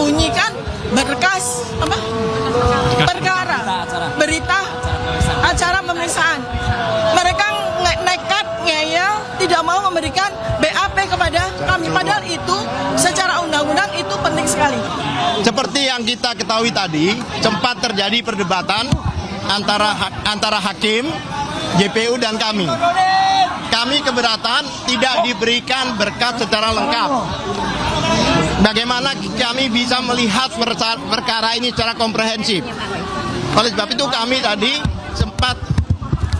menyembunyikan berkas apa? Perkara, berita, acara pemeriksaan. Mereka nekat ngeyel, tidak mau memberikan BAP kepada kami. Padahal itu secara undang-undang itu penting sekali. Seperti yang kita ketahui tadi, sempat terjadi perdebatan antara hakim, JPU dan kami. Kami keberatan tidak diberikan berkas secara lengkap. Bagaimana kami bisa melihat perkara ini secara komprehensif? Oleh sebab itu kami tadi sempat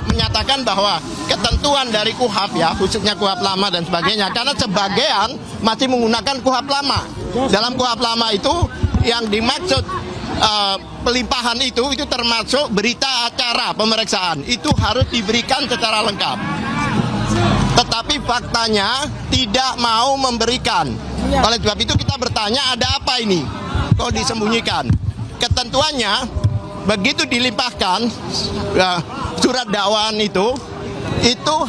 menyatakan bahwa ketentuan dari KUHP ya, khususnya KUHP lama dan sebagainya, karena sebagian masih menggunakan KUHP lama. Dalam KUHP lama itu yang dimaksud pelimpahan itu termasuk berita acara pemeriksaan. Itu harus diberikan secara lengkap. Tetapi faktanya tidak mau memberikan. Oleh sebab itu kita bertanya, ada apa ini? Kok disembunyikan? Ketentuannya begitu dilimpahkan surat dakwaan itu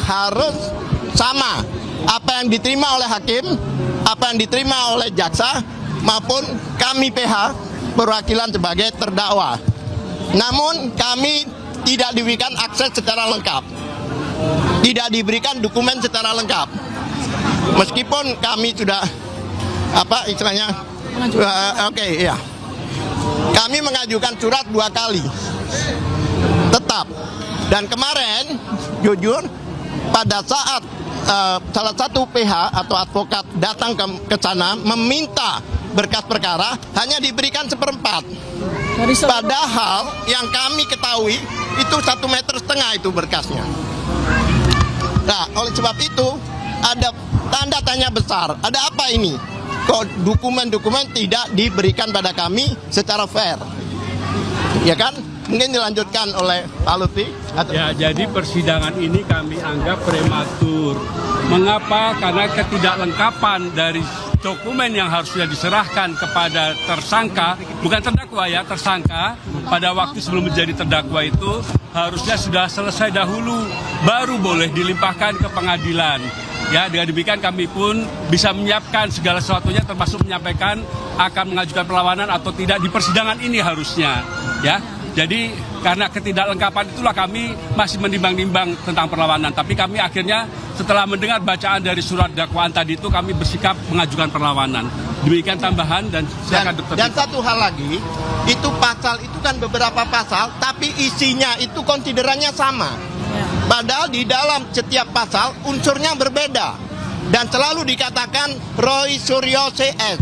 harus sama. Apa yang diterima oleh hakim, apa yang diterima oleh jaksa, maupun kami PH perwakilan sebagai terdakwa. Namun kami tidak diberikan akses secara lengkap. Tidak diberikan dokumen secara lengkap. Meskipun kami sudah kami mengajukan surat 2 kali tetap, dan kemarin jujur pada saat salah satu PH atau advokat datang ke sana meminta berkas perkara, hanya diberikan 1/4. Padahal yang kami ketahui itu 1,5 meter itu berkasnya. Nah, oleh sebab itu ada tanda tanya besar. Ada apa ini? Kok dokumen-dokumen tidak diberikan pada kami secara fair? Ya kan? Mungkin dilanjutkan oleh Pak Lutfi. Ya, jadi persidangan ini kami anggap prematur. Mengapa? Karena ketidaklengkapan dari dokumen yang harusnya diserahkan kepada tersangka, bukan terdakwa ya, tersangka, pada waktu sebelum menjadi terdakwa itu harusnya sudah selesai dahulu, baru boleh dilimpahkan ke pengadilan. Ya, dengan demikian kami pun bisa menyiapkan segala sesuatunya, termasuk menyampaikan akan mengajukan perlawanan atau tidak di persidangan ini harusnya. Ya, jadi karena ketidaklengkapan itulah kami masih menimbang-nimbang tentang perlawanan. Tapi kami akhirnya setelah mendengar bacaan dari surat dakwaan tadi itu, kami bersikap mengajukan perlawanan. Demikian tambahan dan silakan Dr. Dan satu hal lagi, itu pasal itu kan beberapa pasal, tapi isinya itu konsiderannya sama. Padahal di dalam setiap pasal unsurnya berbeda. Dan selalu dikatakan Roy Suryo CS.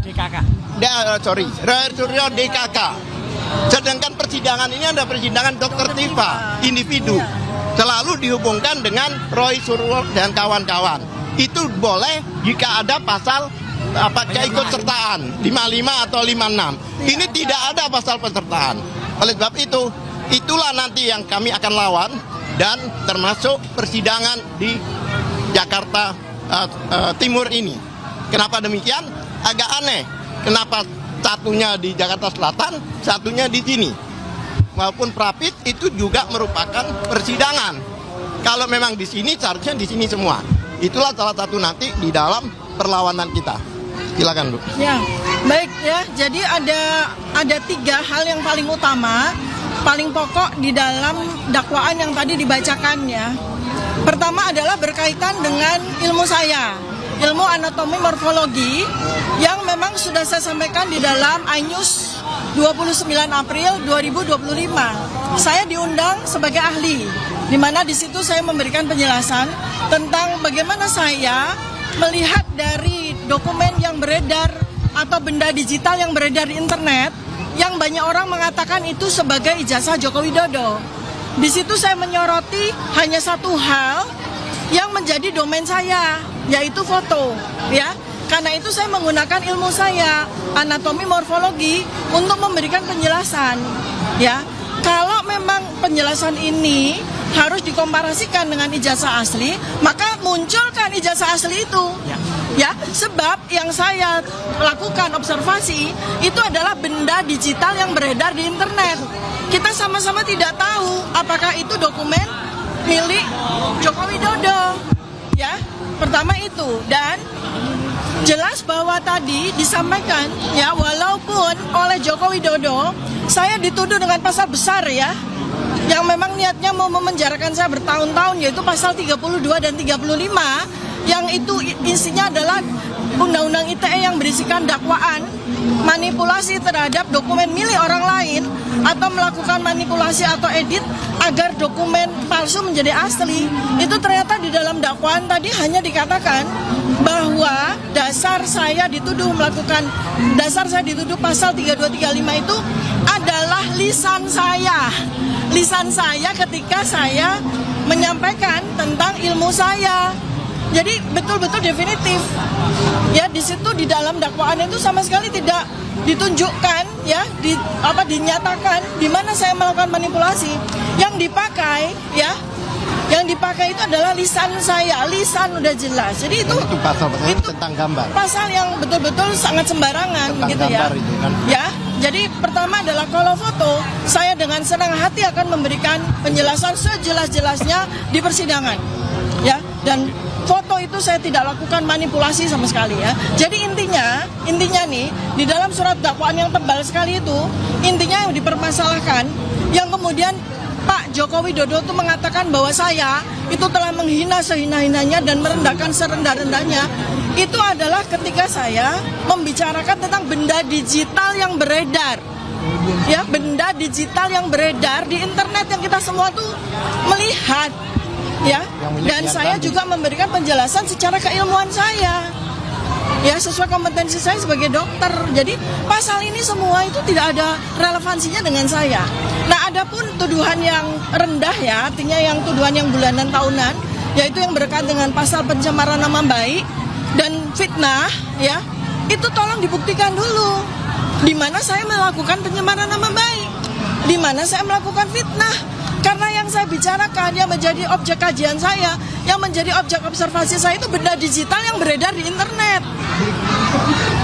DKK. Roy Suryo DKK. Sedangkan persidangan ini ada persidangan Dr. Tifa, individu. Selalu dihubungkan dengan Roy Suryo dan kawan-kawan. Itu boleh jika ada pasal keikutsertaan 55 atau 56. Ini tidak ada pasal pesertaan. Oleh sebab itu, itulah nanti yang kami akan lawan, dan termasuk persidangan di Jakarta Timur ini. Kenapa demikian? Agak aneh. Kenapa satunya di Jakarta Selatan, satunya di sini? Walaupun Prapit itu juga merupakan persidangan. Kalau memang di sini, seharusnya di sini semua. Itulah salah satu nanti di dalam perlawanan kita. Silakan, Bu. Ya, baik ya. Jadi ada 3 hal yang paling utama, paling pokok di dalam dakwaan yang tadi dibacakannya. Pertama adalah berkaitan dengan ilmu saya, ilmu anatomi morfologi, yang memang sudah saya sampaikan di dalam iNews 29 April 2025. Saya diundang sebagai ahli, di mana di situ saya memberikan penjelasan tentang bagaimana saya melihat dari dokumen yang beredar atau benda digital yang beredar di internet, yang banyak orang mengatakan itu sebagai ijazah Joko Widodo. Di situ saya menyoroti hanya satu hal yang menjadi domain saya, yaitu foto, ya. Karena itu saya menggunakan ilmu saya, anatomi morfologi, untuk memberikan penjelasan, ya. Kalau memang penjelasan ini harus dikomparasikan dengan ijazah asli, maka munculkan ijazah asli itu. Ya, sebab yang saya lakukan observasi itu adalah benda digital yang beredar di internet. Kita sama-sama tidak tahu apakah itu dokumen milik Joko Widodo. Ya, pertama itu. Dan Jelas bahwa tadi disampaikan ya, walaupun oleh Joko Widodo saya dituduh dengan pasal besar ya, yang memang niatnya mau memenjarakan saya bertahun-tahun, yaitu pasal 32 dan 35, yang itu isinya adalah Undang-Undang ITE yang berisikan dakwaan manipulasi terhadap dokumen milik orang lain atau melakukan manipulasi atau edit agar dokumen palsu menjadi asli. Itu ternyata di dalam dakwaan tadi hanya dikatakan bahwa dasar saya dituduh pasal 3235 itu adalah lisan saya. Lisan saya ketika saya menyampaikan tentang ilmu saya. Jadi betul-betul definitif. Ya, di situ di dalam dakwaan itu sama sekali tidak ditunjukkan ya, dinyatakan di mana saya melakukan manipulasi. Yang dipakai ya, yang dipakai itu adalah lisan saya. Lisan udah jelas. Jadi itu pasal itu tentang gambar. Pasal yang betul-betul sangat sembarangan tentang gitu ya. Itu kan. Ya. Jadi pertama adalah kalau foto, saya dengan senang hati akan memberikan penjelasan sejelas-jelasnya di persidangan. Ya, dan foto itu saya tidak lakukan manipulasi sama sekali ya. Jadi intinya nih di dalam surat dakwaan yang tebal sekali itu, intinya yang dipermasalahkan, yang kemudian Pak Joko Widodo itu mengatakan bahwa saya itu telah menghina sehina-hinanya dan merendahkan serendah-rendahnya, itu adalah ketika saya membicarakan tentang benda digital yang beredar. Ya, benda digital yang beredar di internet yang kita semua tuh melihat. Ya, dan saya juga memberikan penjelasan secara keilmuan saya, ya sesuai kompetensi saya sebagai dokter. Jadi pasal ini semua itu tidak ada relevansinya dengan saya. Nah, adapun tuduhan yang rendah ya, artinya yang tuduhan yang bulanan tahunan, yaitu yang berkaitan dengan pasal pencemaran nama baik dan fitnah, ya itu tolong dibuktikan dulu. Di mana saya melakukan pencemaran nama baik, di mana saya melakukan fitnah. Karena yang saya bicarakan, yang menjadi objek kajian saya, yang menjadi objek observasi saya itu benda digital yang beredar di internet.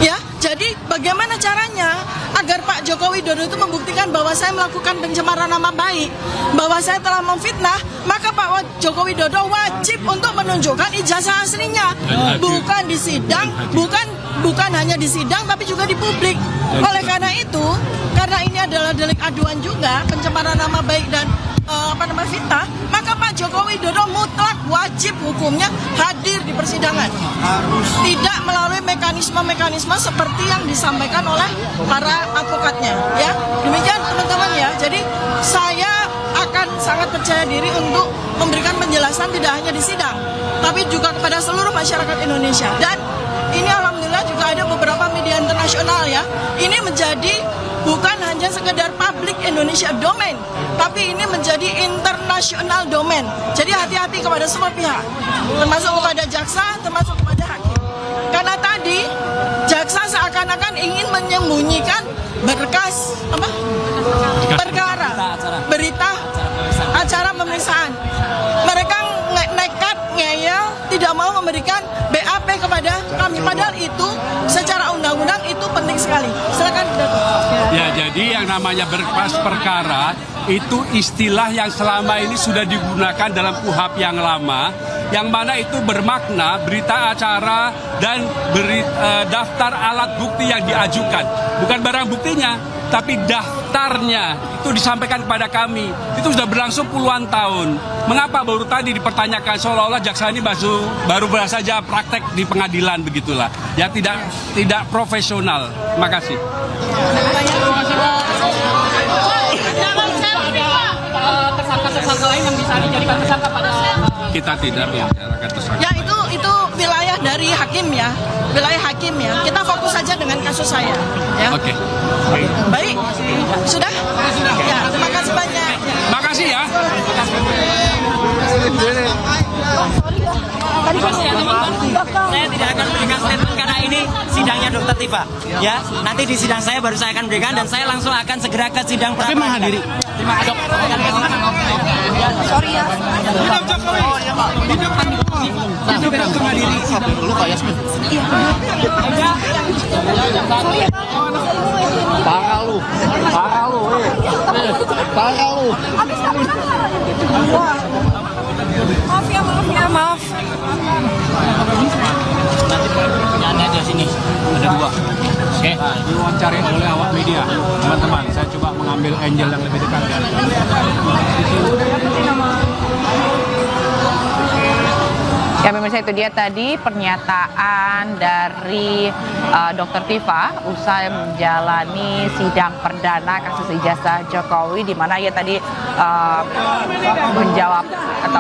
Ya, jadi bagaimana caranya agar Pak Joko Widodo itu membuktikan bahwa saya melakukan pencemaran nama baik, bahwa saya telah memfitnah, maka Pak Joko Widodo wajib untuk menunjukkan ijazah aslinya, bukan di sidang, bukan hanya di sidang, tapi juga di publik. Oleh karena itu, karena ini adalah delik aduan juga, pencemaran nama baik dan fitnah, maka Pak Joko Widodo mutlak wajib hukumnya hadir di persidangan, tidak melalui mekanisme-mekanisme seperti yang disampaikan oleh para advokatnya. Ya, demikian teman-teman ya. Jadi saya akan sangat percaya diri untuk memberikan penjelasan tidak hanya di sidang, tapi juga kepada seluruh masyarakat Indonesia. Dan ini alhamdulillah juga ada beberapa media internasional ya. Ini menjadi bukan hanya sekedar publik Indonesia domain, tapi ini menjadi internasional domain. Jadi hati-hati kepada semua pihak, termasuk kepada jaksa, termasuk kepada hakim. Karena tadi jaksa seakan-akan ingin menyembunyikan berkas perkara, berita acara pemeriksaan. Mereka nekat ngeyel, tidak mau memberikan BAP kepada kami, padahal itu secara undang-undang itu penting sekali. Silakan. Ya, jadi yang namanya berkas perkara itu istilah yang selama ini sudah digunakan dalam KUHP yang lama, yang mana itu bermakna berita acara dan daftar alat bukti yang diajukan, bukan barang buktinya, tapi daftarnya itu disampaikan kepada kami. Itu sudah berlangsung puluhan tahun. Mengapa baru tadi dipertanyakan seolah-olah jaksa ini baru saja praktek di pengadilan begitulah? Ya tidak profesional. Makasih. Tersangka lain yang bisa dijadikan tersangka pada Kita tidak membicarakan tersangka. Ya itu wilayah dari hakim ya, wilayah hakim ya. Kita fokus saja dengan kasus saya. Ya. Oke. Baik, sudah? Ya, terima kasih banyak. Makasih ya. saya tidak akan memberikan statement karena ini sidangnya Dr. Tifa. Ya, nanti di sidang saya baru saya akan berikan dan saya langsung akan segera ke sidang pra peradilan. Terima kasih. Sorry ya. Hidup Jokowi. Hidup Jokowi. Hidup Jokowi. Lu Pak Yasmin. Parah lu. Maaf. diwawancari oleh awak media. Teman-teman, saya coba mengambil angle yang lebih dekat ya. Ya pemirsa, itu dia tadi pernyataan dari Dr. Tifa usai menjalani sidang perdana kasus ijazah Jokowi, di mana ia tadi menjawab atau